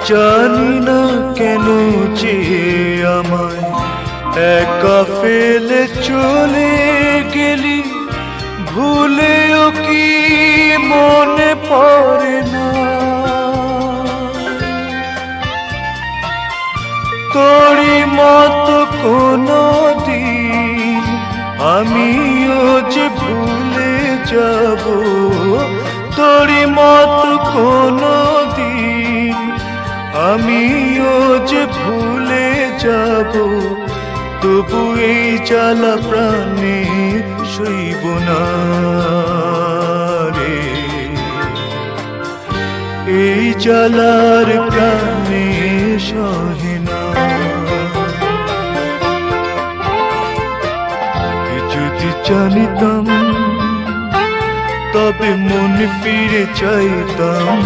জানি না কেন যে আমায় একা ফেলে চলে গেলি, ভুলেও কি মনে পড়ে না তোরই মতো কোনো দিন আমিও যে ভুলে যাব, তোরই মতো কোনো দিন আমিও যে ভুলে যাব। তবু এই জ্বালা প্রাণে সইব না রে, এই জ্বালার প্রাণে সহে না। যদি জানিতাম তবে মন ফিরে চাইতাম,